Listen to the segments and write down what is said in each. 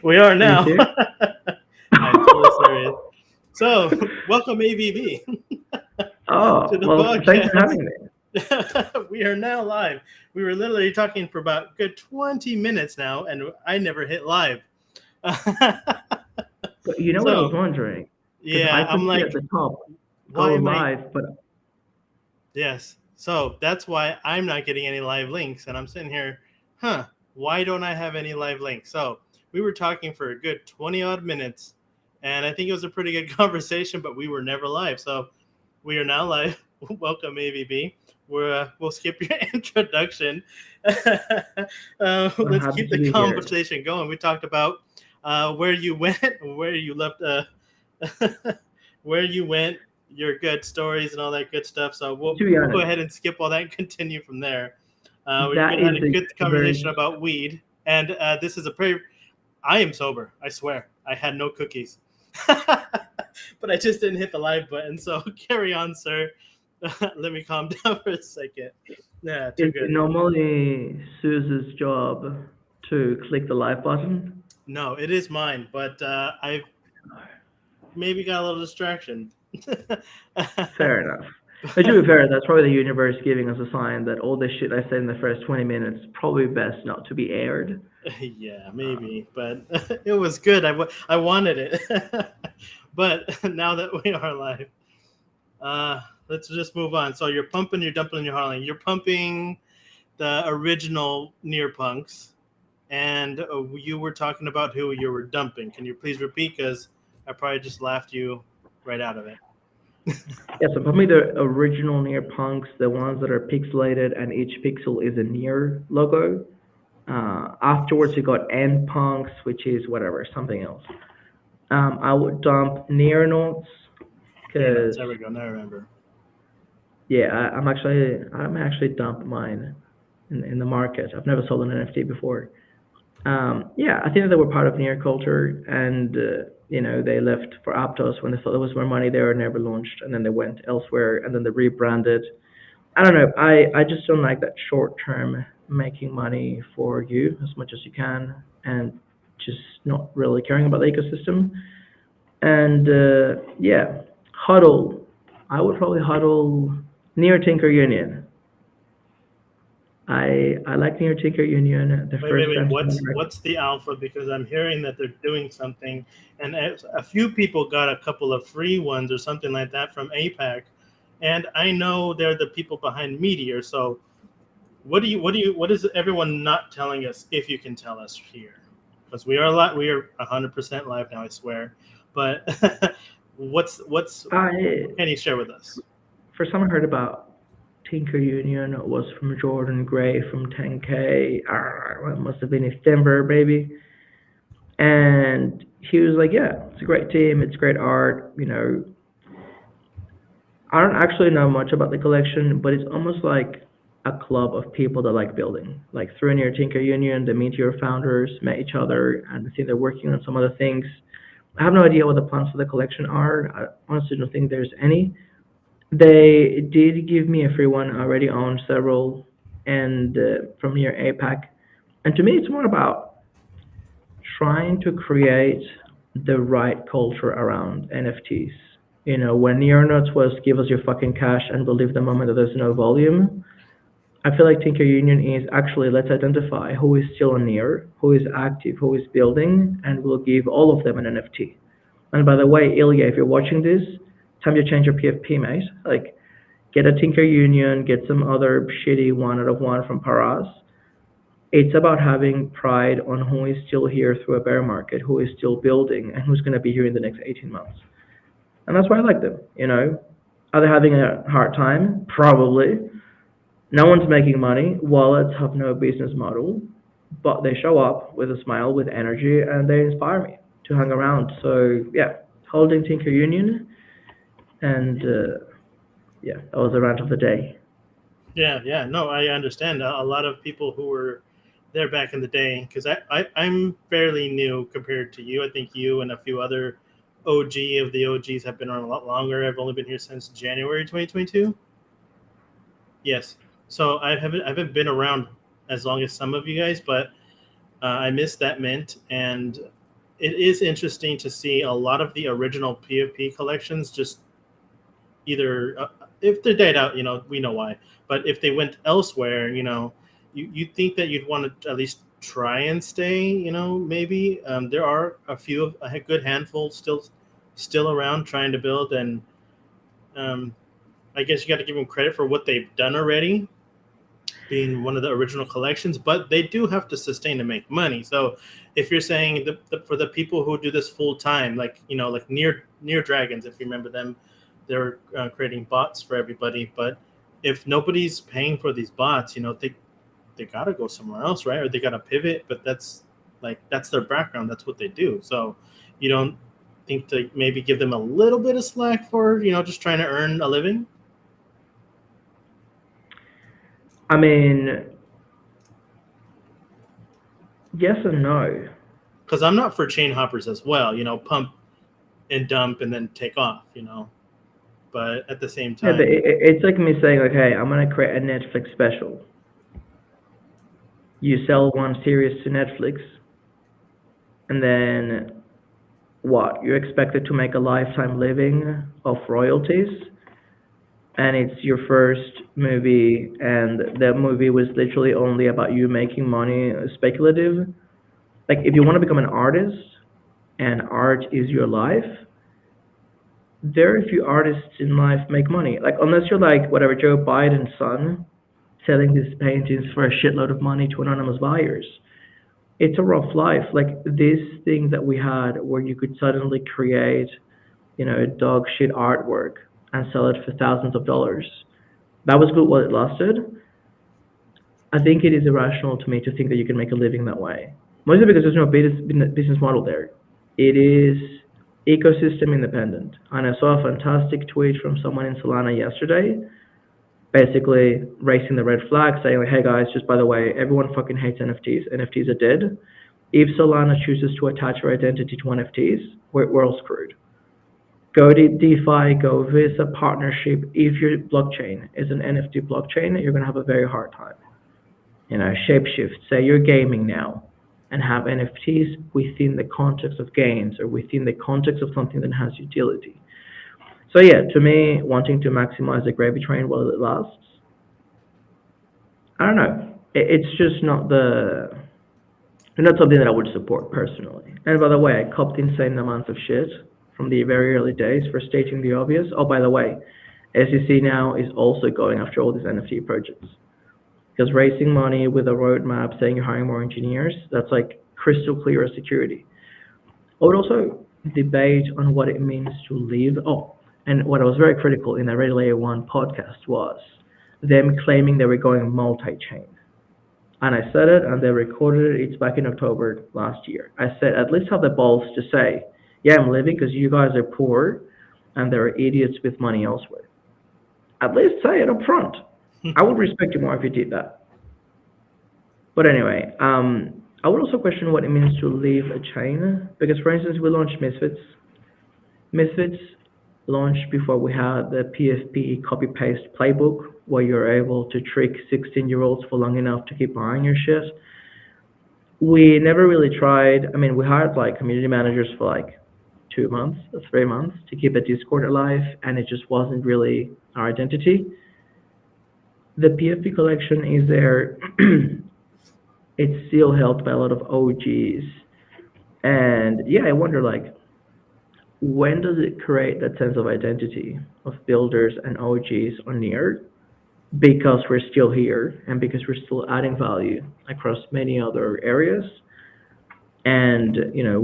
We are Are you now. serious? I'm totally serious. So, welcome AVB to Oh, the well, thanks for podcast. having me. We are now live. We were literally talking for about good 20 minutes now, and I never hit live. But you know what I was So, wondering? Because I yeah, I'm could see like, at the top, why go am I? live, but Yes. So that's why I'm not getting any live links. And I'm sitting here, why don't I have any live links? So we were talking for a good 20 odd minutes. And I think it was a pretty good conversation, but we were never live. So we are now live. Welcome, AVB. We'll skip your introduction. I'm Let's happy keep to the be here. conversation going. We talked about where you went, where you left, where you went, your good stories and all that good stuff. So we'll To be we'll go honest, ahead and skip all that and continue from there. that Had is a a good conversation very, about weed, and this is a pretty. I am sober. I swear. I had no cookies, but I just didn't hit the live button. So carry on, sir. Let me calm down for a second. Yeah, too it's good. normally Suze's job to click the live button. No, it is mine, but I've maybe got a little distraction. Fair enough. But to be fair, that's probably the universe giving us a sign that all the shit I said in the first 20 minutes probably best not to be aired. Yeah, Um, maybe, but it was good. I wanted it, but now that we are live, let's just move on. So you're pumping, you're dumping, you're hauling. You're pumping the original near punks, and you were talking about who you were dumping. Can you please repeat? Because I probably just laughed you right out of it. Yeah, so probably the original Near punks, the ones that are pixelated and each pixel is a Near logo. Afterwards, you got N punks, which is whatever, something else. I would dump Near notes Near notes. because There we go. Now I remember. yeah, I'm actually dump mine in the market. I've never sold an NFT before. Yeah, I think that they were part of Near culture, and they left for Aptos when they thought there was more money there, never launched, and then they went elsewhere, and then they rebranded. I don't know. I just don't like that short term making money for you as much as you can, and just not really caring about the ecosystem. And yeah, Hodl. I would probably Hodl near Tinker Union. I like near Tinker Union. The Wait, wait, first wait. time What's the alpha? Because I'm hearing that they're doing something, and a few people got a couple of free ones or something like that from APAC, and I know they're the people behind Meteor. So what is everyone not telling us? If you can tell us here, because we are 100% live now. I swear, but I what can you share with us? first time I heard about Tinker Union was from Jordan Gray from 10K. It must have been in Denver, baby. And he was like, "Yeah, it's a great team. It's great art. I don't actually know much about the collection, but it's almost like a club of people that like building. Like through near Tinker Union, the Meteor founders met each other, and I think they're working on some other things. I have no idea what the plans for the collection are. I honestly don't think there's any. They did give me a free one. I already own several, and from near APAC. And to me, it's more about trying to create the right culture around NFTs. When Neonotes was give us your fucking cash and we'll leave the moment that there's no volume, I feel like Tinker Union is actually let's identify who is still on Near, who is active, who is building, and we'll give all of them an NFT. And by the way, Ilya, if you're watching this, time you change your PFP, mate. Like, get a Tinker Union, get some other shitty one out of one from Paras. It's about having pride on who is still here through a bear market, who is still building, and who's going to be here in the next 18 months. And that's why I like them. Are they having a hard time? Probably. No one's making money. Wallets have no business model, but they show up with a smile, with energy, and they inspire me to hang around. So, yeah, holding Tinker Union, and yeah, that was the rant of the day. Yeah, yeah, no, I understand. A lot of people who were there back in the day, because I'm fairly new compared to you. I think you and a few other OG of the OGs have been around a lot longer. I've only been here since January 2022. Yes, so I haven't been around as long as some of you guys, but I miss that mint, and it is interesting to see a lot of the original PFP collections just either if they died out, we know why. But if they went elsewhere, you'd think that you'd want to at least try and stay. Maybe there are a good handful still around trying to build, and um, I guess you got to give them credit for what they've done already, being one of the original collections. But they do have to sustain to make money. So if you're saying for the people who do this full time, like like near Dragons, if you remember them, they're creating bots for everybody. But if nobody's paying for these bots, they gotta go somewhere else, right? Or they gotta pivot. But that's their background. That's what they do. So you don't think to maybe give them a little bit of slack for just trying to earn a living? I mean, yes and no. Because I'm not for chain hoppers as well. Pump and dump and then take off. But at the same Yeah, time, but it's like me saying, okay, I'm gonna create a Netflix special. You sell one series to Netflix, and then what? You're expected to make a lifetime living of royalties, and it's your first movie, and that movie was literally only about you making money, speculative. Like, if you want to become an artist, and art is your life, very few artists in life make money. Like, unless you're like whatever Joe Biden's son, selling these paintings for a shitload of money to anonymous buyers. It's a rough life. Like, this thing that we had where you could suddenly create, dog shit artwork and sell it for thousands of dollars. That was good while it lasted. I think it is irrational to me to think that you can make a living that way. Mostly because there's no business model there. It is ecosystem independent. And I saw a fantastic tweet from someone in Solana yesterday, basically raising the red flag, saying, like, hey guys, just by the way, everyone fucking hates NFTs. NFTs are dead. If Solana chooses to attach our identity to NFTs, we're all screwed. Go to DeFi, go Visa partnership. If your blockchain is an NFT blockchain, you're going to have a very hard time. Shapeshift, say you're gaming now and have NFTs within the context of games or within the context of something that has utility. So yeah, to me, wanting to maximize the gravy train while it lasts, I don't know. It's just not something that I would support personally. And by the way, I copped insane amounts of shit from the very early days for stating the obvious. Oh, by the way, SEC now is also going after all these NFT projects. Because raising money with a roadmap saying you're hiring more engineers, that's like crystal clear as security. I would also debate on what it means to live. Oh, and what I was very critical in the Red Layer 1 podcast was them claiming they were going multi-chain. And I said it, and they recorded it. It's back in October last year. I said, at least have the balls to say, yeah, I'm living because you guys are poor and there are idiots with money elsewhere. At least say it up front. I would respect you more if you did that. But anyway, I would also question what it means to leave a chain. Because, for instance, we launched Misfits. Misfits launched before we had the PFP copy-paste playbook, where you're able to trick 16-year-olds for long enough to keep buying your shit. We never really tried. I mean, we hired like community managers for like 2 months or 3 months to keep the Discord alive, and it just wasn't really our identity. The PFP collection is there. It's still held by a lot of OGs. And yeah, I wonder, like, when does it create that sense of identity of builders and OGs on Near? Because we're still here and because we're still adding value across many other areas. And,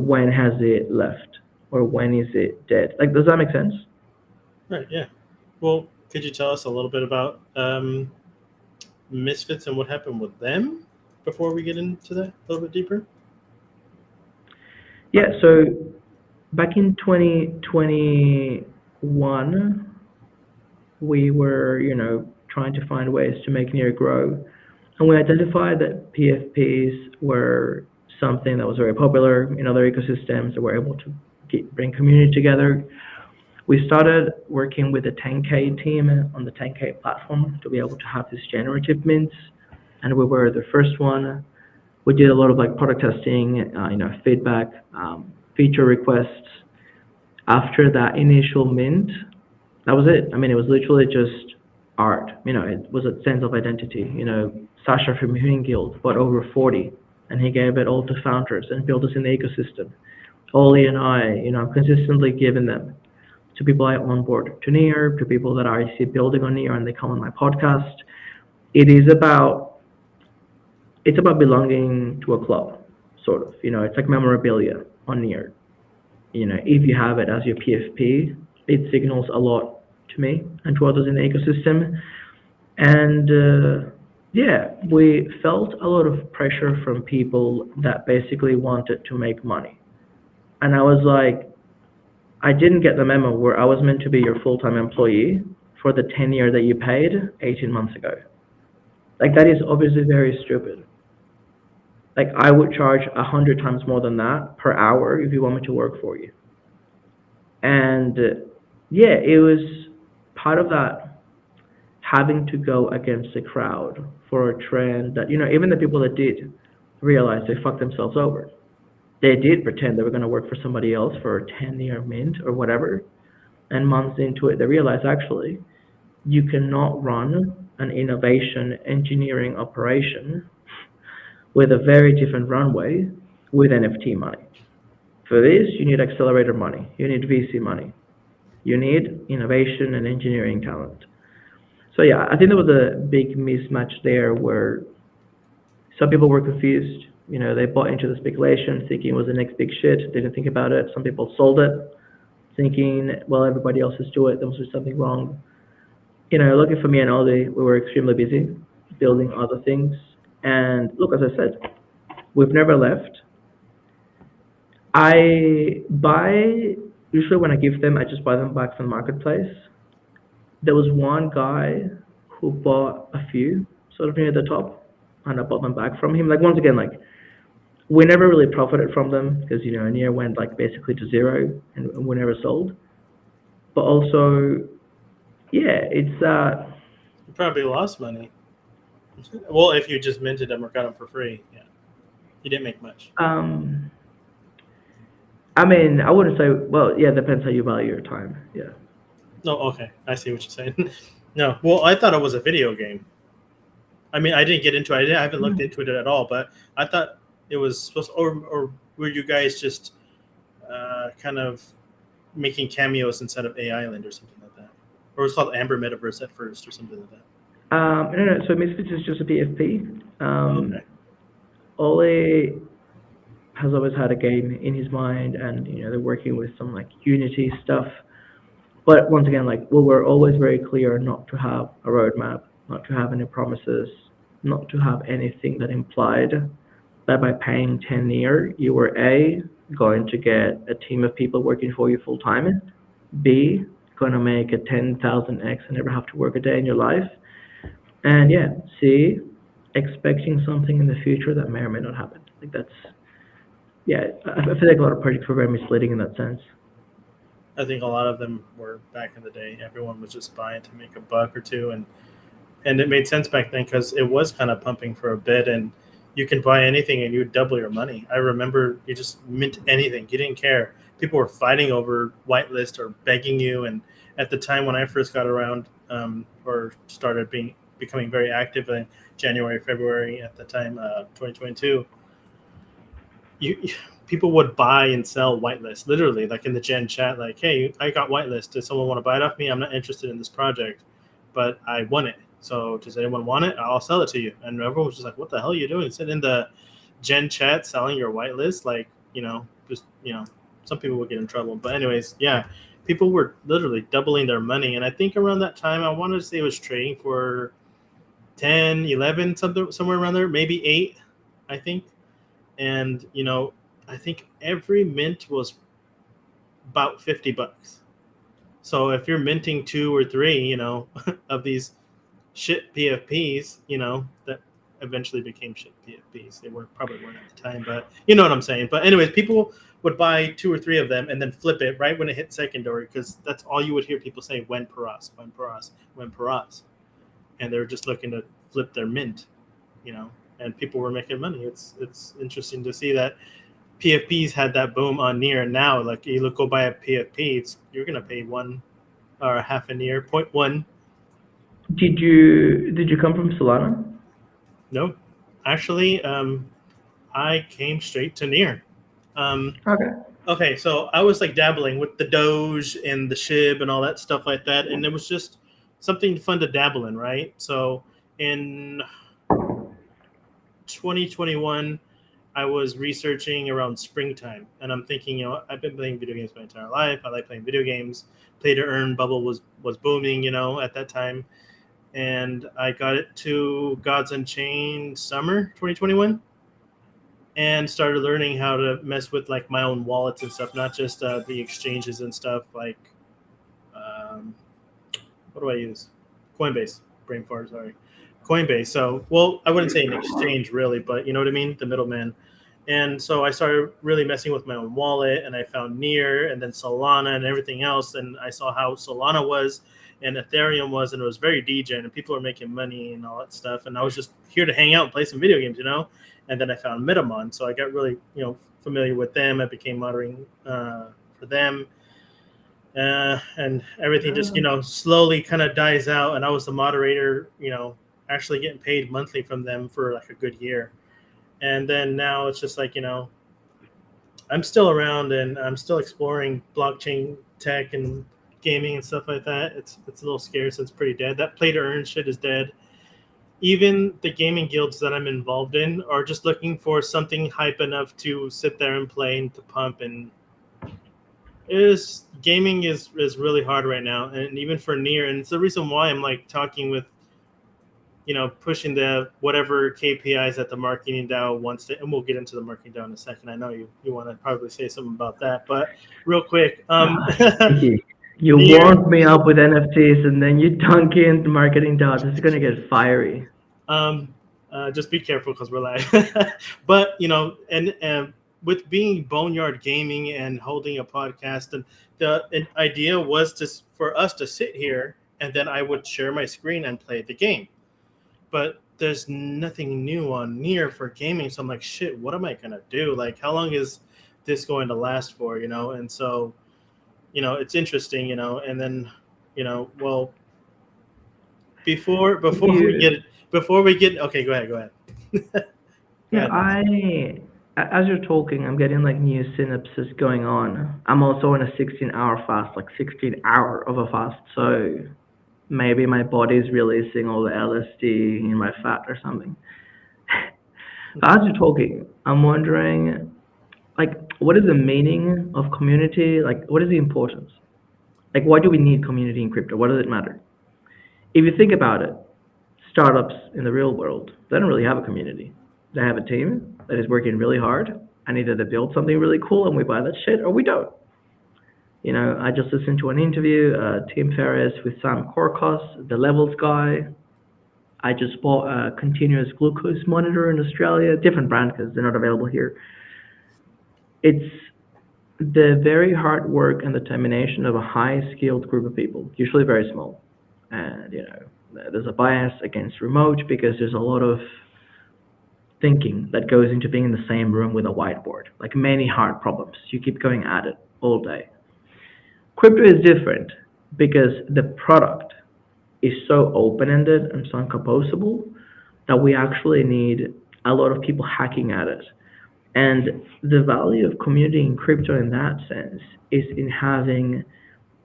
when has it left? Or when is it dead? Like, does that make sense? Right, yeah. Well, could you tell us a little bit about Misfits and what happened with them before we get into that a little bit deeper? Yeah, so back in 2021, we were, trying to find ways to make Near grow. And we identified that PFPs were something that was very popular in other ecosystems that were able to bring community together. We started working with the 10K team on the 10K platform to be able to have these generative mints, and we were the first one. We did a lot of like product testing, feedback, feature requests. After that initial mint, that was it. I mean, it was literally just art. It was a sense of identity. Sasha from Human Guild bought over 40, and he gave it all to founders and built us in the ecosystem. Ollie and I, I'm consistently giving them to people I onboard to Near, to people that I see building on Near and they come on my podcast. It's about belonging to a club, sort of. It's like memorabilia on Near. If you have it as your PFP, it signals a lot to me and to others in the ecosystem. And we felt a lot of pressure from people that basically wanted to make money. And I was like, I didn't get the memo where I was meant to be your full-time employee for the tenure that you paid 18 months ago. Like, that is obviously very stupid. Like, I would charge 100 times more than that per hour if you want me to work for you. And it was part of that, having to go against the crowd for a trend that, even the people that did realize they fucked themselves over. They did pretend they were going to work for somebody else for a 10-year mint or whatever. And months into it, they realized, actually, you cannot run an innovation engineering operation with a very different runway with NFT money. For this, you need accelerator money. You need VC money. You need innovation and engineering talent. So yeah, I think there was a big mismatch there where some people were confused. They bought into the speculation thinking it was the next big shit. Didn't think about it. Some people sold it thinking, well, everybody else is doing it. There was something wrong. Lucky for me and Ollie, we were extremely busy building other things. And look, as I said, we've never left. Usually when I give them, I just buy them back from the marketplace. There was one guy who bought a few sort of near the top, and I bought them back from him. Like, once again, like, we never really profited from them because, Near went like basically to zero and we never sold. But also, it's You probably lost money. Well, if you just minted them or got them for free, you didn't make much. I mean, I wouldn't say. Well, depends how you value your time. Yeah. No, okay, I see what you're saying. No, well, I thought it was a video game. I mean, I didn't get into it. I haven't looked into it at all, but I thought it was supposed to, or were you guys just kind of making cameos inside of AI Land or something like that? Or it was called Amber Metaverse at first or something like that? No. So Misfits is just a PFP. Okay. Ole has always had a game in his mind, and they're working with some like Unity stuff. But once again, like, we were always very clear not to have a roadmap, not to have any promises, not to have anything that implied that by paying 10 Near, you were A, going to get a team of people working for you full time, B, going to make a 10,000x and never have to work a day in your life, and C, expecting something in the future that may or may not happen. Like, that's, I feel like a lot of projects were very misleading in that sense. I think a lot of them were back in the day. Everyone was just buying to make a buck or two, and it made sense back then because it was kind of pumping for a bit, and you can buy anything and you double your money. I remember you just mint anything. You didn't care. People were fighting over whitelist or begging you, and at the time when I first got around or started becoming very active in January, February at the time, 2022, people would buy and sell whitelist, literally, like in the Gen chat, like, hey, I got whitelist. Does someone want to buy it off me? I'm not interested in this project, but I won it. So does anyone want it? I'll sell it to you. And everyone was just like, what the hell are you doing? Sit in the Gen chat selling your whitelist? Like, some people would get in trouble. But anyways, people were literally doubling their money. And I think around that time, I wanted to say it was trading for 10, 11, somewhere around there, maybe 8, I think. And, I think every mint was about $50. So if you're minting 2 or 3, of these shit PFPs, that eventually became shit PFPs. They probably weren't at the time, but you know what I'm saying. But anyways, people would buy 2 or 3 of them and then flip it right when it hit secondary, because that's all you would hear people say, when Paras, when Paras, when Paras. And they're just looking to flip their mint, and people were making money. It's interesting to see that PFPs had that boom on Near, and now like you go buy a PFP, you're gonna pay one or half a Near 0.1. Did you come from Solana? No, actually, I came straight to Near. Okay. Okay, so I was like dabbling with the Doge and the SHIB and all that stuff like that, and it was just something fun to dabble in, right? So in 2021, I was researching around springtime, and I'm thinking, I've been playing video games my entire life. I like playing video games. Play to earn bubble was booming, at that time, and I got it to Gods Unchained summer 2021, and started learning how to mess with like my own wallets and stuff, not just the exchanges and stuff like what do I use? Coinbase. Brain fart, sorry. Coinbase. So, well, I wouldn't say an exchange really, but you know what I mean? The middleman. And so I started really messing with my own wallet, and I found Near and then Solana and everything else. And I saw how Solana was and Ethereum was, and it was very degen, and people were making money and all that stuff. And I was just here to hang out and play some video games, And then I found Metamon, so I got really, familiar with them. I became monitoring for them. And everything just slowly kind of dies out, and I was the moderator, actually getting paid monthly from them for like a good year. And then now it's just like I'm still around, and I'm still exploring blockchain tech and gaming and stuff like that. It's a little scary, so it's pretty dead. That play to earn shit is dead. Even the gaming guilds that I'm involved in are just looking for something hype enough to sit there and play and to pump, and gaming is really hard right now, and even for Near, and it's the reason why I'm like talking with pushing the whatever KPIs that the marketing DAO wants to, and we'll get into the marketing DAO in a second. I know you want to probably say something about that, but real quick, you warmed me up with NFTs, and then you dunk in the marketing DAO. This is gonna get fiery. Just be careful because we're live. But and with being Boneyard Gaming and holding a podcast, and the idea was for us to sit here, and then I would share my screen and play the game. But there's nothing new on Near for gaming, so I'm like, shit, what am I gonna do? Like, how long is this going to last for? And so, it's interesting, and then, well, before we get, okay, go ahead. Yeah, as you're talking, I'm getting like new synapses going on. I'm also on a 16-hour fast, like 16-hour of a fast, so maybe my body's releasing all the LSD in my fat or something. As you're talking, I'm wondering, like, what is the meaning of community? Like, what is the importance? Like, why do we need community in crypto? What does it matter? If you think about it, startups in the real world, they don't really have a community. They have a team that is working really hard, and either they build something really cool and we buy that shit, or we don't. I just listened to an interview, Tim Ferriss with Sam Korkos, the Levels guy. I just bought a continuous glucose monitor in Australia, different brand because they're not available here. It's the very hard work and determination of a high-skilled group of people, usually very small. And, there's a bias against remote because there's a lot of thinking that goes into being in the same room with a whiteboard, like many hard problems. You keep going at it all day. Crypto is different because the product is so open-ended and so uncomposable that we actually need a lot of people hacking at it. And the value of community in crypto in that sense is in having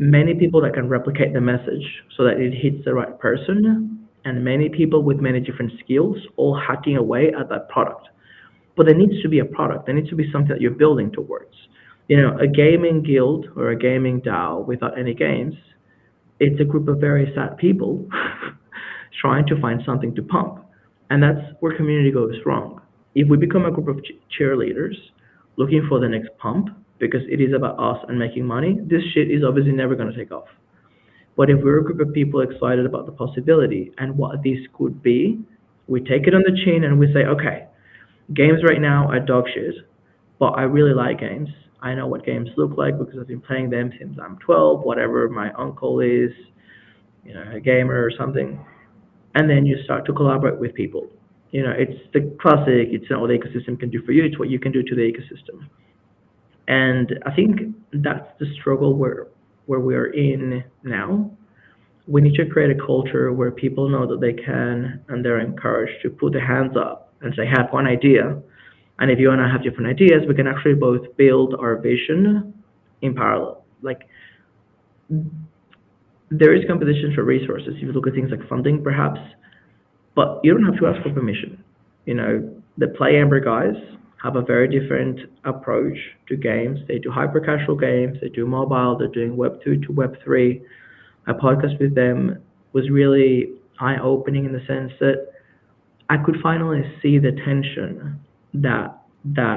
many people that can replicate the message so that it hits the right person, and many people with many different skills all hacking away at that product. But there needs to be a product. There needs to be something that you're building towards. A gaming guild or a gaming DAO without any games, it's a group of very sad people trying to find something to pump. And that's where community goes wrong. If we become a group of cheerleaders looking for the next pump, because it is about us and making money, this shit is obviously never going to take off. But if we're a group of people excited about the possibility and what this could be, we take it on the chin and we say, okay, games right now are dog shit, but I really like games. I know what games look like because I've been playing them since I'm 12, whatever my uncle is, a gamer or something. And then you start to collaborate with people. It's the classic. It's not what the ecosystem can do for you. It's what you can do to the ecosystem. And I think that's the struggle where we're in now. We need to create a culture where people know that they can and they're encouraged to put their hands up and say, "I have one idea." And if you and I have different ideas, we can actually both build our vision in parallel. Like, there is competition for resources. If you look at things like funding, perhaps, but you don't have to ask for permission. The Play Amber guys have a very different approach to games. They do hyper casual games, they do mobile, they're doing Web 2 to Web 3. A podcast with them was really eye opening in the sense that I could finally see the tension that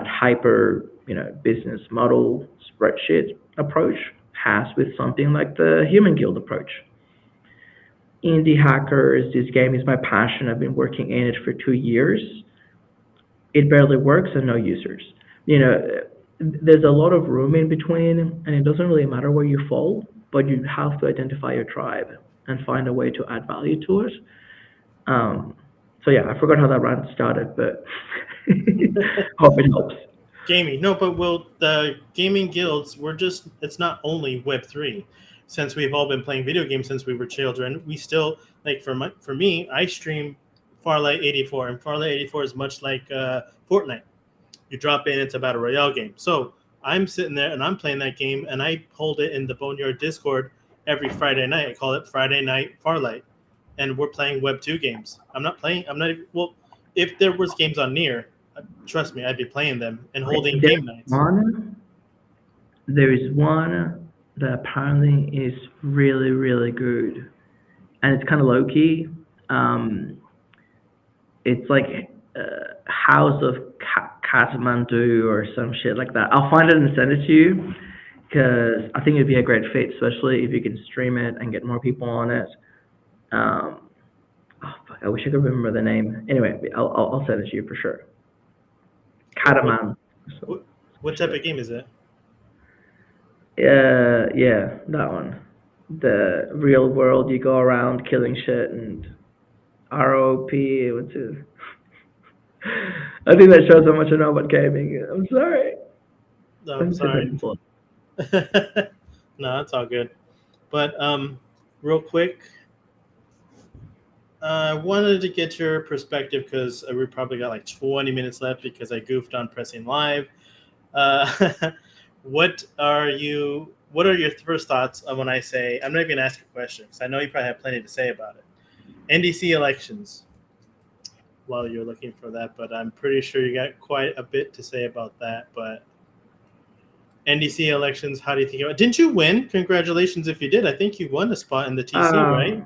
hyper business model spreadsheet approach has with something like the Human Guild approach. Indie hackers, this game is my passion. I've been working in it for 2 years. It barely works and no users. There's a lot of room in between, and it doesn't really matter where you fall, but you have to identify your tribe and find a way to add value to it. So yeah, I forgot how that rant started, but hope it helps. Gaming. No, but the gaming guilds, it's not only Web3. Since we've all been playing video games since we were children, we still, like for me, I stream Farlight 84, and Farlight 84 is much like Fortnite. You drop in, it's a battle royale game. So I'm sitting there and I'm playing that game, and I hold it in the Boneyard Discord every Friday night. I call it Friday Night Farlight, and we're playing Web 2 games. I'm not even, well, if there was games on Near, trust me, I'd be playing them and holding game nights. There is one that apparently is really, really good, and it's kind of low key. It's like House of Kathmandu or some shit like that. I'll find it and send it to you because I think it'd be a great fit, especially if you can stream it and get more people on it. I wish I could remember the name. Anyway, I'll send it to you for sure. Kataman. What type of game is it? Yeah, that one. The real world, you go around killing shit and ROP. What's it? I think that shows how much I know about gaming. I'm sorry. No, I'm sorry. No, it's all good. But real quick, I wanted to get your perspective because we probably got like 20 minutes left because I goofed on pressing live. What are your first thoughts on when I say, I'm not even going to ask you a question because I know you probably have plenty to say about it. NDC elections, while you're looking for that, but I'm pretty sure you got quite a bit to say about that. But NDC elections, how do you think about it? Didn't you win? Congratulations if you did. I think you won a spot in the TC, right?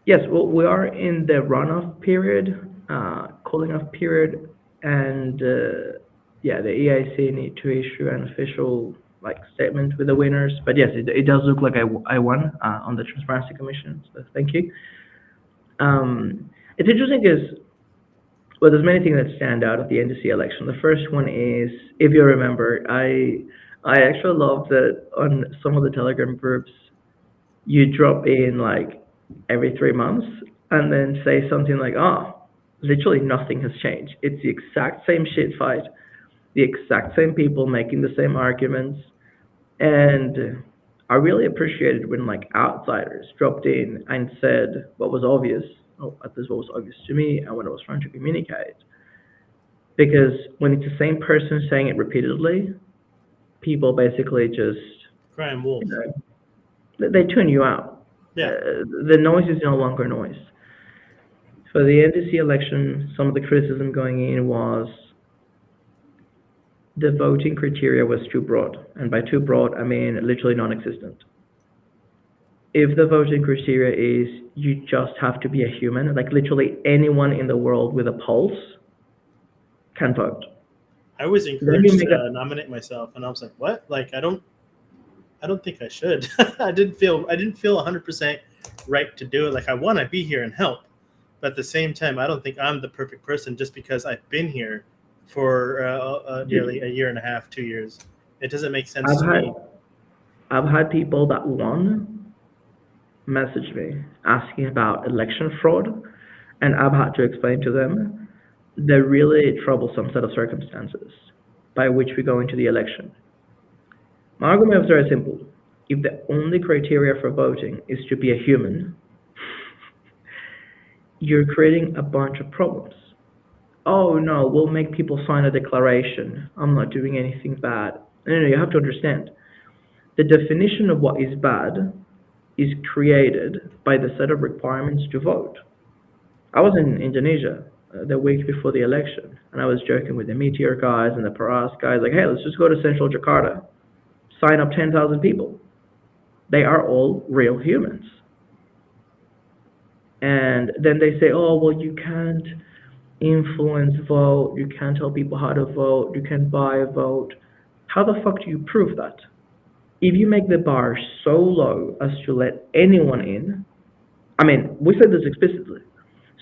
Yes, well, we are in the runoff period, cooling off period, and the EIC need to issue an official statement with the winners. But yes, it does look like I won on the Transparency Commission. So thank you. It's interesting because there's many things that stand out at the NDC election. The first one is, if you remember, I actually loved that on some of the Telegram groups, you drop in every 3 months and then say something like, literally nothing has changed. It's the exact same shit fight, the exact same people making the same arguments. And I really appreciated when outsiders dropped in and said what was obvious, or at least what was obvious to me and what I was trying to communicate. Because when it's the same person saying it repeatedly, people basically just crying wolf. They tune you out. Yeah. The noise is no longer noise. For the NDC election, some of the criticism going in was the voting criteria was too broad. And by too broad, I mean literally non-existent. If the voting criteria is you just have to be a human, literally anyone in the world with a pulse can vote. I was encouraged to nominate myself, and I was like, "What? I don't think I should." I didn't feel 100% right to do it. I want to be here and help, but at the same time, I don't think I'm the perfect person just because I've been here for nearly a year and a half, 2 years. It doesn't make sense to me. I've had people that won message me asking about election fraud, and I've had to explain to them the really troublesome set of circumstances by which we go into the election. My argument is very simple. If the only criteria for voting is to be a human, you're creating a bunch of problems. Oh no, we'll make people sign a declaration. I'm not doing anything bad. No, you have to understand. The definition of what is bad is created by the set of requirements to vote. I was in Indonesia the week before the election, and I was joking with the Meteor guys and the Paras guys, like, hey, let's just go to central Jakarta, sign up 10,000 people. They are all real humans. And then they say, oh, well, you can't influence vote, you can't tell people how to vote, you can't buy a vote. How the fuck do you prove that? If you make the bar so low as to let anyone in, I mean, we said this explicitly.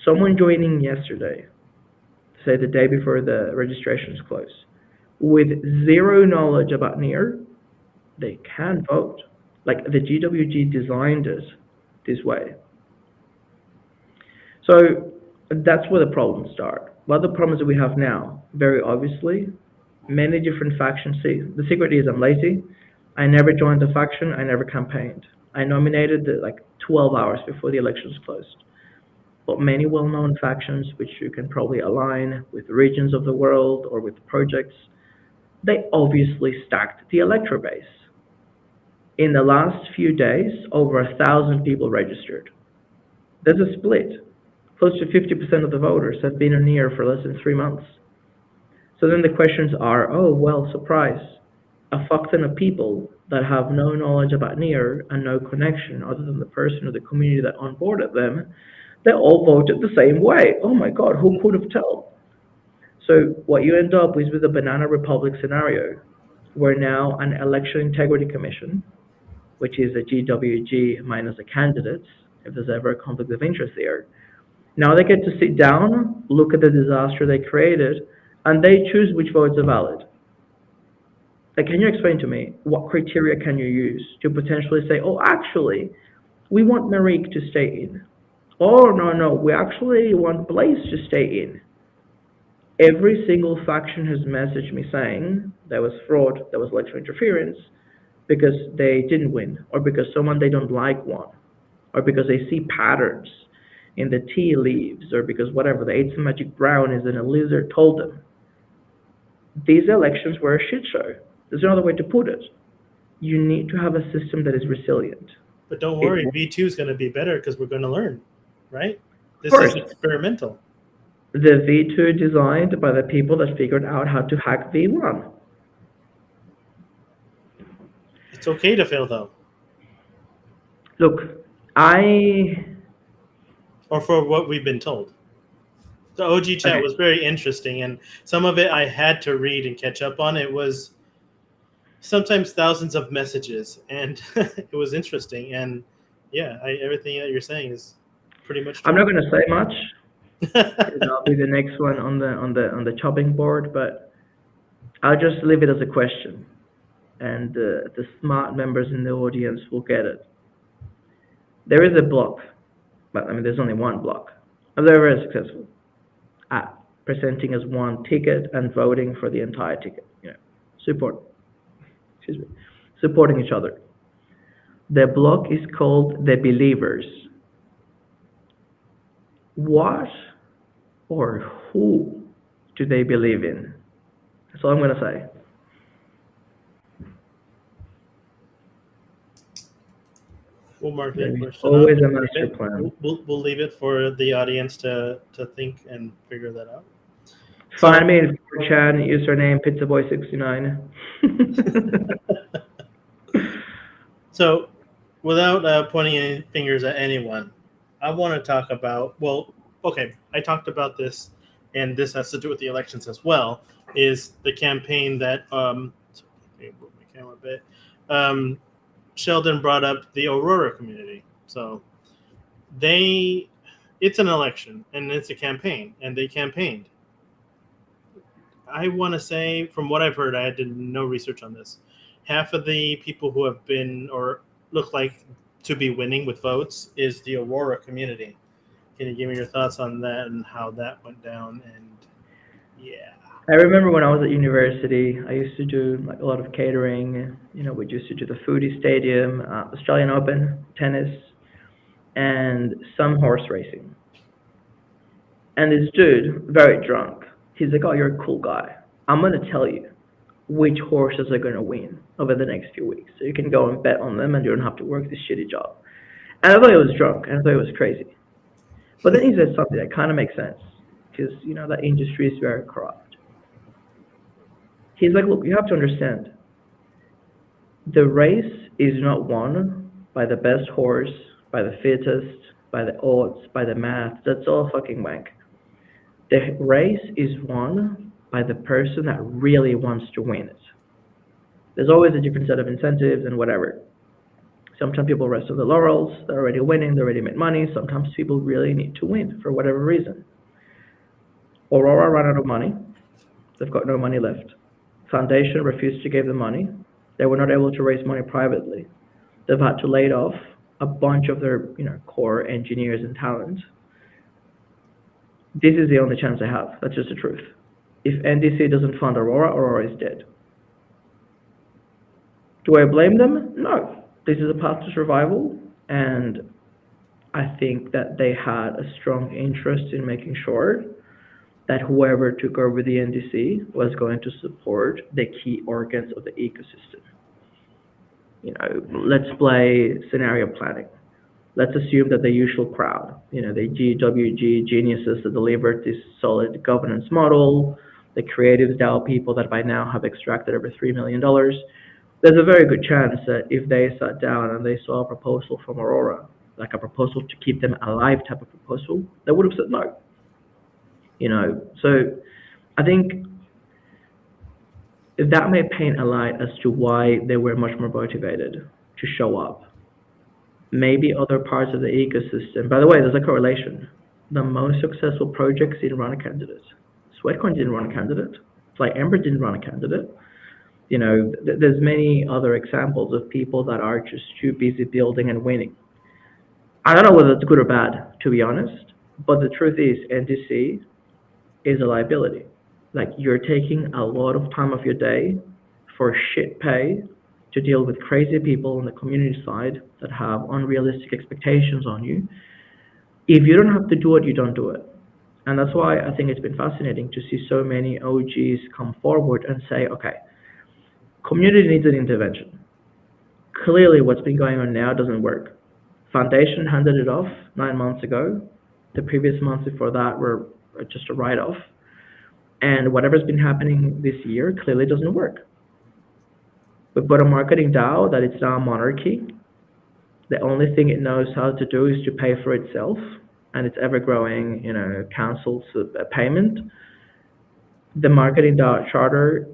Someone joining yesterday, say the day before the registrations close, with zero knowledge about NIR, they can vote. Like the GWG designed it this way. So that's where the problems start. What are the problems that we have now? Very obviously, many different factions. See, the secret is I'm lazy. I never joined the faction. I never campaigned. I nominated like 12 hours before the elections closed. But many well-known factions, which you can probably align with regions of the world or with projects, they obviously stacked the elector base. In the last few days, over 1,000 people registered. There's a split. Close to 50% of the voters have been in NIR for less than 3 months. So then the questions are, oh, well, surprise. A fuck ton of people that have no knowledge about NIR and no connection other than the person or the community that onboarded them, they all voted the same way. Oh my God, who could have told? So what you end up is with a banana republic scenario, where now an election integrity commission, which is a GWG minus the candidates, if there's ever a conflict of interest there, now they get to sit down, look at the disaster they created, and they choose which votes are valid. Like, can you explain to me what criteria can you use to potentially say, oh, actually, we want Marique to stay in. Oh, no, we actually want Blaze to stay in. Every single faction has messaged me saying there was fraud, there was election interference, because they didn't win, or because someone they don't like won, or because they see patterns in the tea leaves, or because whatever, they ate some magic brownies and a lizard told them. These elections were a shit show. There's no other way to put it. You need to have a system that is resilient. But don't worry, V2 is going to be better because we're going to learn, right? This First, is experimental. The V2 designed by the people that figured out how to hack V1. It's okay to fail, though. Look, Or for what we've been told. The OG chat was very interesting, and some of it I had to read and catch up on. It was sometimes thousands of messages, and it was interesting. And yeah, everything that you're saying is pretty much true. I'm not going to say much. I'll be the next one on the chopping board, but I'll just leave it as a question, and the smart members in the audience will get it. There is a block, but I mean, there's only one block, and they're very successful at presenting as one ticket and voting for the entire ticket. Supporting each other. The block is called the Believers. What or who do they believe in? That's all I'm going to say. We'll mark that question. Always a master plan. We'll leave it for the audience to think and figure that out. Find me in 4chan, username pizzaboy69. So, without pointing any fingers at anyone, I want to talk about, I talked about this, and this has to do with the elections as well, is the campaign that, Sheldon brought up the Aurora community. So, it's an election, and it's a campaign, and they campaigned. I want to say, from what I've heard, I did no research on this, half of the people who have been or look like to be winning with votes is the Aurora community. Can you give me your thoughts on that and how that went down? And Yeah. I remember when I was at university, I used to do like a lot of catering. We used to do the foodie stadium, Australian Open, tennis, and some horse racing. And this dude, very drunk, he's like, "Oh, you're a cool guy. I'm gonna tell you which horses are gonna win over the next few weeks, so you can go and bet on them, and you don't have to work this shitty job." And I thought he was drunk, and I thought it was crazy. But then he said something that kind of makes sense, because that industry is very corrupt. He's like, "Look, you have to understand, the race is not won by the best horse, by the fittest, by the odds, by the math. That's all fucking wank. The race is won by the person that really wants to win it. There's always a different set of incentives and whatever. Sometimes people rest on the laurels, they're already winning, they already made money. Sometimes people really need to win for whatever reason. Aurora ran out of money. They've got no money left. Foundation refused to give them money. They were not able to raise money privately. They've had to lay off a bunch of their core engineers and talent. This is the only chance they have. That's just the truth. If NDC doesn't fund Aurora, Aurora is dead. Do I blame them? No. This is a path to survival, and I think that they had a strong interest in making sure that whoever took over the NDC was going to support the key organs of the ecosystem. Let's play scenario planning. Let's assume that the usual crowd, the GWG geniuses that delivered this solid governance model, the creative DAO people that by now have extracted over $3 million, there's a very good chance that if they sat down and they saw a proposal from Aurora, like a proposal to keep them alive type of proposal, they would have said no. So I think that may paint a light as to why they were much more motivated to show up. Maybe other parts of the ecosystem. By the way, there's a correlation. The most successful projects didn't run a candidate. Sweatcoin didn't run a candidate. Like Ember didn't run a candidate. There's many other examples of people that are just too busy building and winning. I don't know whether it's good or bad, to be honest, but the truth is NDC is a liability. Like, you're taking a lot of time of your day for shit pay to deal with crazy people on the community side that have unrealistic expectations on you. If you don't have to do it, you don't do it. And that's why I think it's been fascinating to see so many OGs come forward and say, okay, community needs an intervention. Clearly what's been going on now doesn't work. Foundation handed it off 9 months ago. The previous months before that were just a write-off. And whatever's been happening this year clearly doesn't work. We've got a marketing DAO that it's now a monarchy. The only thing it knows how to do is to pay for itself, and it's ever-growing, council's payment. The marketing DAO charter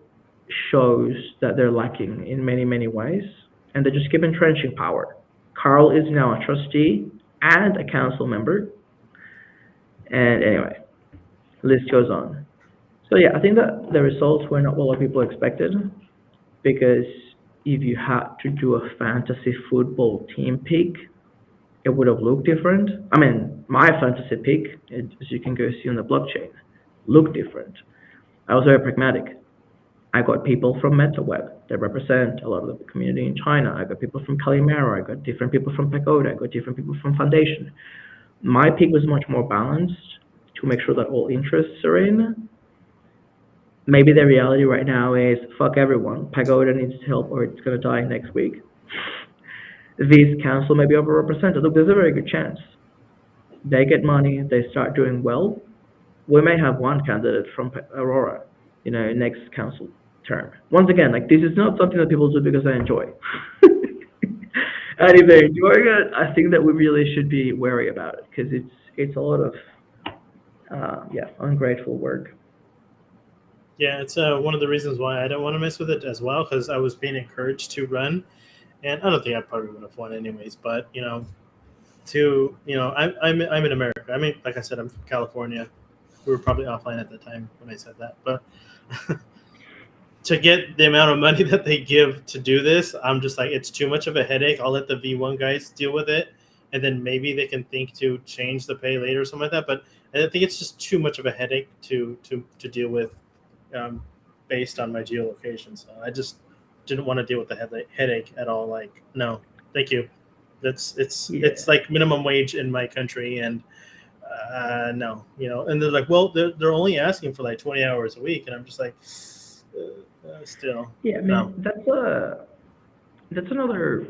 shows that they're lacking in many, many ways, and they just keep entrenching power. Carl is now a trustee and a council member. And anyway, list goes on. So yeah, I think that the results were not what a lot of people expected, because if you had to do a fantasy football team pick, it would have looked different. I mean, my fantasy pick, as you can go see on the blockchain, looked different. I was very pragmatic. I got people from MetaWeb that represent a lot of the community in China. I got people from Calimero. I got different people from Pagoda. I got different people from Foundation. My pick was much more balanced to make sure that all interests are in. Maybe the reality right now is, fuck everyone. Pagoda needs help or it's going to die next week. This council may be overrepresented. Look, there's a very good chance. They get money, they start doing well. We may have one candidate from Aurora, next council term. Once again, this is not something that people do because they enjoy. And if they're enjoying it, I think that we really should be wary about it, because it's a lot of ungrateful work. Yeah, it's one of the reasons why I don't want to mess with it as well, because I was being encouraged to run, and I don't think I probably would have won anyways. But I'm in America. I mean, like I said, I'm from California. We were probably offline at the time when I said that, but to get the amount of money that they give to do this, I'm just like, it's too much of a headache. I'll let the V1 guys deal with it, and then maybe they can think to change the pay later or something like that. But And I think it's just too much of a headache to deal with, um, based on my geolocation. So I just didn't want to deal with the headache at all. Like, no, thank you. That's it's Yeah. like minimum wage in my country, and no, And they're like, well, they're only asking for like 20 hours a week, and I'm just like, still, Yeah, I no. mean that's another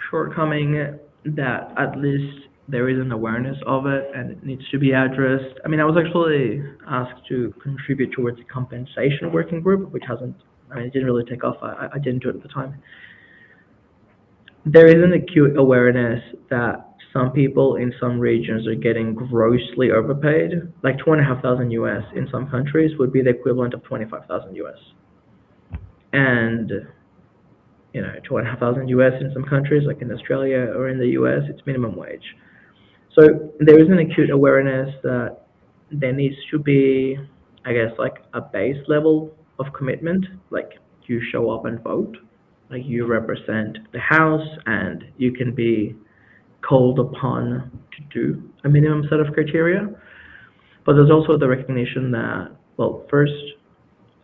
shortcoming that at least there is an awareness of it and it needs to be addressed. I mean, I was actually asked to contribute towards a compensation working group, which hasn't, I mean, it didn't really take off. I didn't do it at the time. There is an acute awareness that some people in some regions are getting grossly overpaid. Like 2,500 US in some countries would be the equivalent of 25,000 US. And 2,500 US in some countries, like in Australia or in the US, it's minimum wage. So there is an acute awareness that there needs to be, I guess, like a base level of commitment, like you show up and vote, like you represent the House, and you can be called upon to do a minimum set of criteria. But there's also the recognition that, well, first,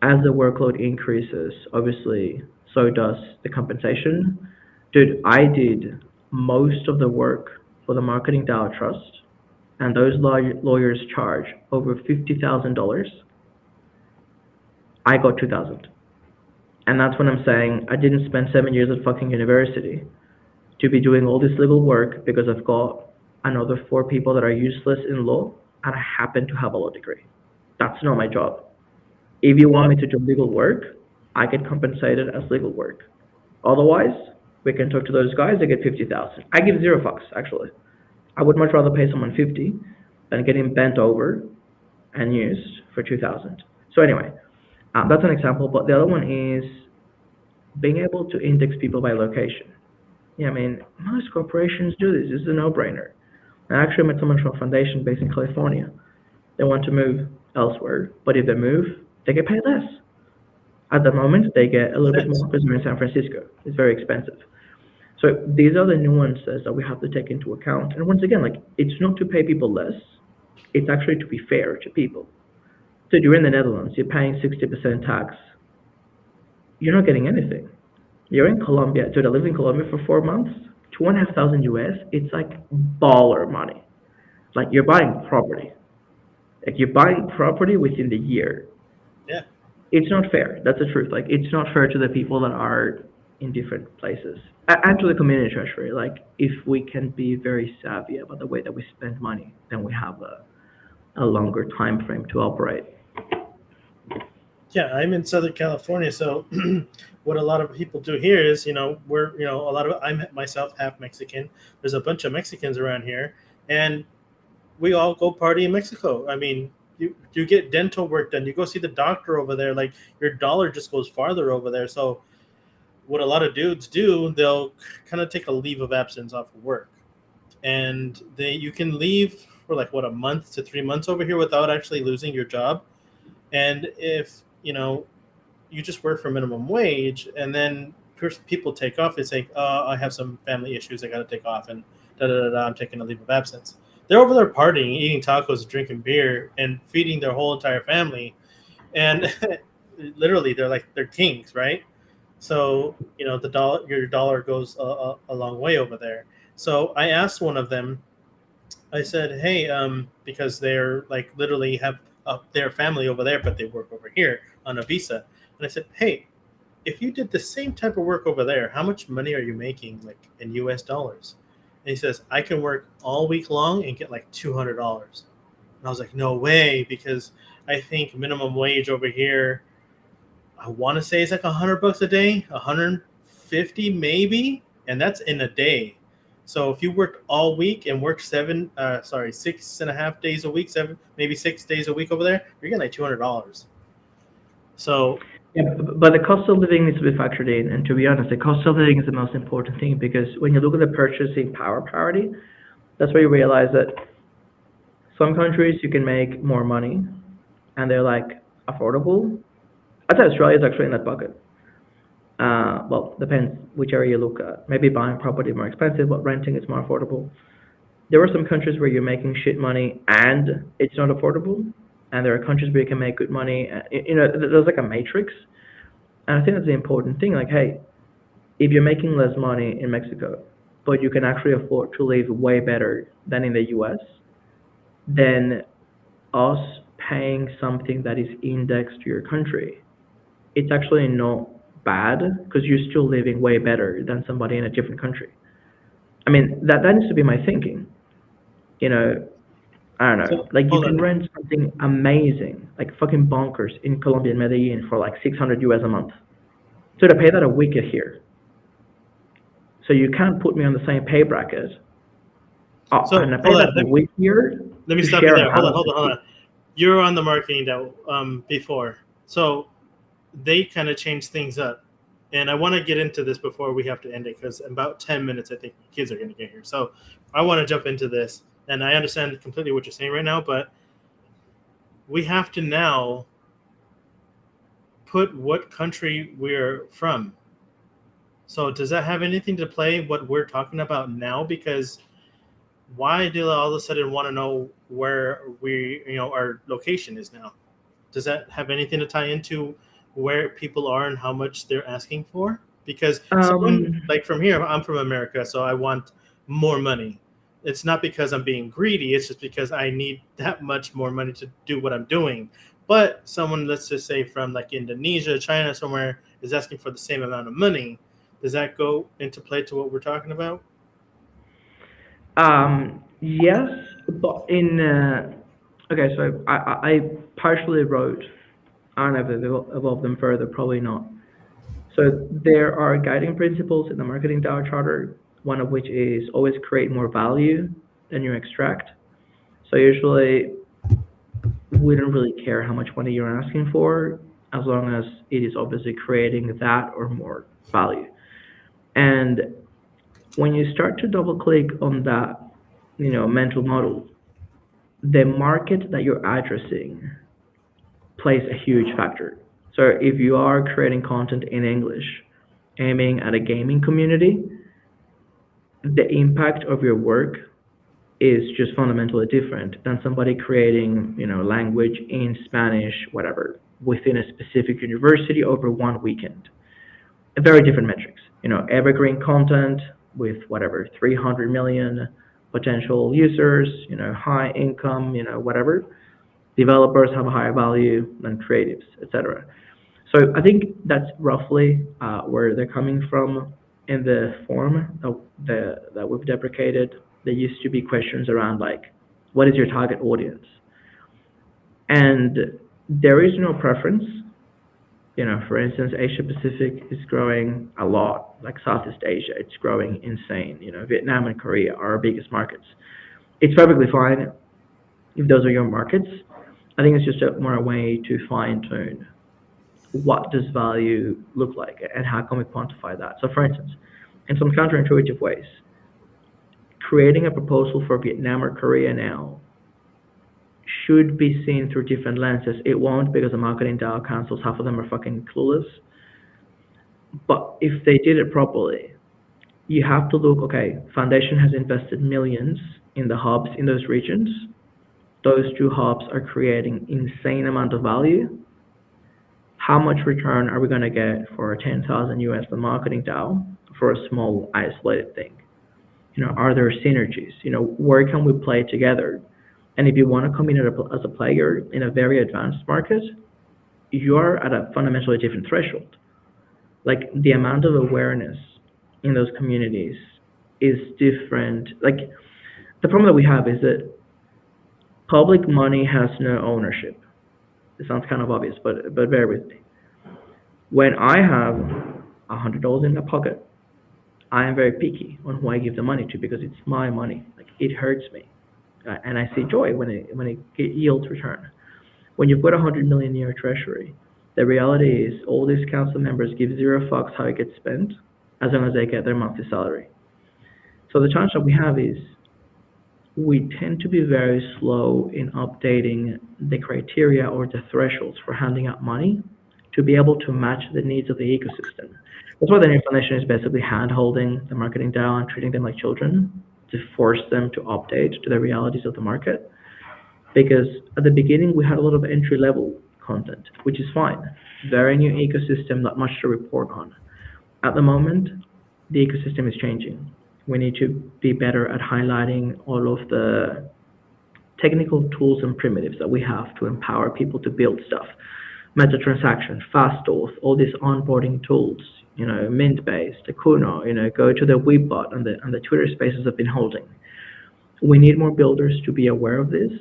as the workload increases, obviously, so does the compensation. Dude, I did most of the work for the Marketing Dow Trust, and those lawyers charge over $50,000. I got 2,000, and that's when I'm saying I didn't spend 7 years at fucking university to be doing all this legal work because I've got another four people that are useless in law, and I happen to have a law degree. That's not my job. If you want Well, me to do legal work, I get compensated as legal work. Otherwise, we can talk to those guys. They get 50,000. I give zero fucks, actually. I would much rather pay someone 50 than get him bent over and used for 2,000. So anyway, that's an example. But the other one is being able to index people by location. Yeah, I mean, most corporations do this. It's a no-brainer. I actually met someone from a foundation based in California. They want to move elsewhere, but if they move, they get paid less. At the moment, they get a little bit sense. more because they're in San Francisco. It's very expensive. So these are the nuances that we have to take into account. And once again, like it's not to pay people less; it's actually to be fair to people. So you're in the Netherlands, you're paying 60% tax. You're not getting anything. You're in Colombia. Dude, I lived in Colombia for 4 months. 2,500 US. It's like baller money. Like you're buying property. Like you're buying property within the year. Yeah. It's not fair. That's the truth. Like it's not fair to the people that are in different places and to the community treasury. Like if we can be very savvy about the way that we spend money, then we have a longer time frame to operate. Yeah, I'm in Southern California, so what a lot of people do here is, we're, a lot of I'm myself half Mexican. There's a bunch of Mexicans around here, and we all go party in Mexico. I mean, you get dental work done, you go see the doctor over there. Like your dollar just goes farther over there. So what a lot of dudes do, they'll kind of take a leave of absence off of work, and you can leave for like what, a month to 3 months over here without actually losing your job. And if you just work for minimum wage, and then people take off, they say, I have some family issues, I got to take off, and da da da da, I'm taking a leave of absence. They're over there partying, eating tacos, drinking beer, and feeding their whole entire family, and literally they're kings, right? So your dollar goes a long way over there. So I asked one of them, I said, hey, because they're like literally have their family over there, but they work over here on a visa. And I said, hey, if you did the same type of work over there, how much money are you making, like in US dollars? And he says, I can work all week long and get like $200. And I was like, no way, because I think minimum wage over here, I want to say it's like $100 a day, 150 maybe, and that's in a day. So if you worked all week and worked 6.5 days a week, maybe 6 days a week over there, you're getting like $200. So Yeah, but the cost of living needs to be factored in. And to be honest, the cost of living is the most important thing because when you look at the purchasing power parity, that's where you realize that some countries you can make more money and they're like affordable. I'd say Australia is actually in that bucket. Well, depends which area you look at. Maybe buying property more expensive, but renting is more affordable. There are some countries where you're making shit money and it's not affordable, and there are countries where you can make good money. There's like a matrix, and I think that's the important thing. Like, hey, if you're making less money in Mexico, but you can actually afford to live way better than in the US, then us paying something that is indexed to your country, it's actually not bad because you're still living way better than somebody in a different country. I mean, that needs to be my thinking. You know, I don't know. So Like you hold can on. rent something amazing, like fucking bonkers in Colombia and Medellin for like 600 US a month. So to pay that a week here, so you can't put me on the same pay bracket. Oh, So and I pay hold that on. a week here Let me to stop you share a there. Hold on. house Hold with on. Hold you. on. You're on the marketing that before, so they kind of changed things up, and I want to get into this before we have to end it because in about 10 minutes I think kids are going to get here. So I want to jump into this, and I understand completely what you're saying right now, but we have to now put what country we're from. So does that have anything to play what we're talking about now? Because why do they all of a sudden want to know where our location is now? Does that have anything to tie into where people are and how much they're asking for? Because someone Um, like from here, I'm from America, so I want more money. It's not because I'm being greedy, it's just because I need that much more money to do what I'm doing. But someone, let's just say from like Indonesia, China, somewhere is asking for the same amount of money. Does that go into play to what we're talking about? yes, but okay, so I partially wrote, I don't know if they've evolved them further, probably not. So there are guiding principles in the marketing DAO charter, one of which is always create more value than you extract. So usually we don't really care how much money you're asking for, as long as it is obviously creating that or more value. And when you start to double click on that, mental model, the market that you're addressing plays a huge factor. So if you are creating content in English, aiming at a gaming community, the impact of your work is just fundamentally different than somebody creating, language in Spanish, whatever, within a specific university over one weekend. Very different metrics. Evergreen content with whatever 300 million potential users, high income, whatever. Developers have a higher value than creatives, etc. So I think that's roughly where they're coming from in the form that we've deprecated. There used to be questions around like, what is your target audience? And there is no preference. For instance, Asia Pacific is growing a lot, like Southeast Asia, it's growing insane. Vietnam and Korea are our biggest markets. It's perfectly fine if those are your markets. I think it's just more a way to fine tune what does value look like and how can we quantify that. So for instance, in some counterintuitive ways, creating a proposal for Vietnam or Korea now should be seen through different lenses. It won't, because the marketing DAO councils, half of them are fucking clueless. But if they did it properly, you have to look, okay, Foundation has invested millions in the hubs in those regions. Those two hubs are creating insane amount of value. How much return are we going to get for a 10,000 US marketing DAO for a small isolated thing? Are there synergies? Where can we play together? And if you want to come in as a player in a very advanced market, you're at a fundamentally different threshold. Like the amount of awareness in those communities is different. Like the problem that we have is that public money has no ownership. It sounds kind of obvious, but bear with me. When I have $100 in my pocket, I am very picky on who I give the money to because it's my money. Like it hurts me, and I see joy when it yields return. When you've got 100 million in your treasury, the reality is all these council members give zero fucks how it gets spent, as long as they get their monthly salary. So the challenge that we have is we tend to be very slow in updating the criteria or the thresholds for handing out money to be able to match the needs of the ecosystem. That's why the new foundation is basically hand holding the marketing DAO and treating them like children to force them to update to the realities of the market. Because at the beginning, we had a lot of entry level content, which is fine. Very new ecosystem, not much to report on. At the moment, the ecosystem is changing. We need to be better at highlighting all of the technical tools and primitives that we have to empower people to build stuff. Meta transaction, fast auth, all these onboarding tools, Mint-based, the Kuno, go to the Webbot and the Twitter spaces have been holding. We need more builders to be aware of this,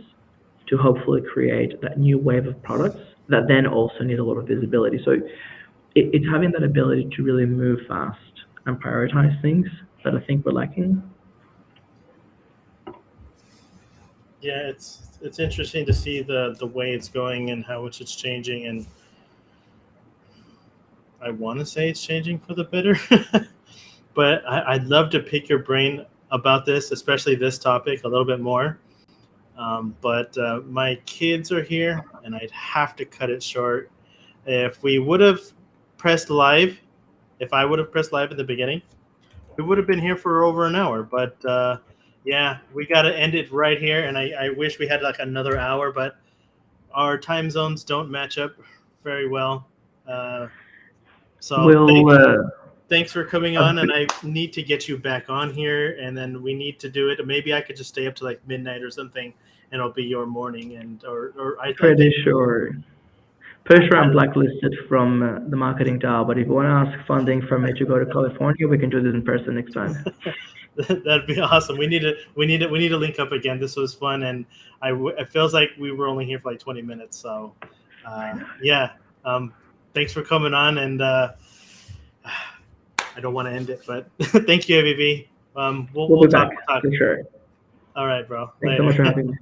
to hopefully create that new wave of products that then also need a lot of visibility. So it's having that ability to really move fast and prioritize things that I think we're lacking. Yeah, it's interesting to see the way it's going and how much it's changing, and I want to say it's changing for the better. But I'd love to pick your brain about this, especially this topic, a little bit more. But my kids are here, and I'd have to cut it short. If we would have pressed live, if I would have pressed live at the beginning, we would have been here for over an hour. But yeah, we got to end it right here. And I wish we had like another hour, but our time zones don't match up very well. So thanks for coming on. And I need to get you back on here, and then we need to do it. Maybe I could just stay up to like midnight or something, and it'll be your morning. And or I pretty sure I'm blacklisted from the marketing DAO, but if you want to ask funding for me to go to California, we can do this in person next time. That'd be awesome. We need to link up again. This was fun, and it feels like we were only here for like 20 minutes. So yeah, thanks for coming on, and I don't want to end it, but thank you, AVB. We'll be back for sure. All right, bro. Thanks so much for having me.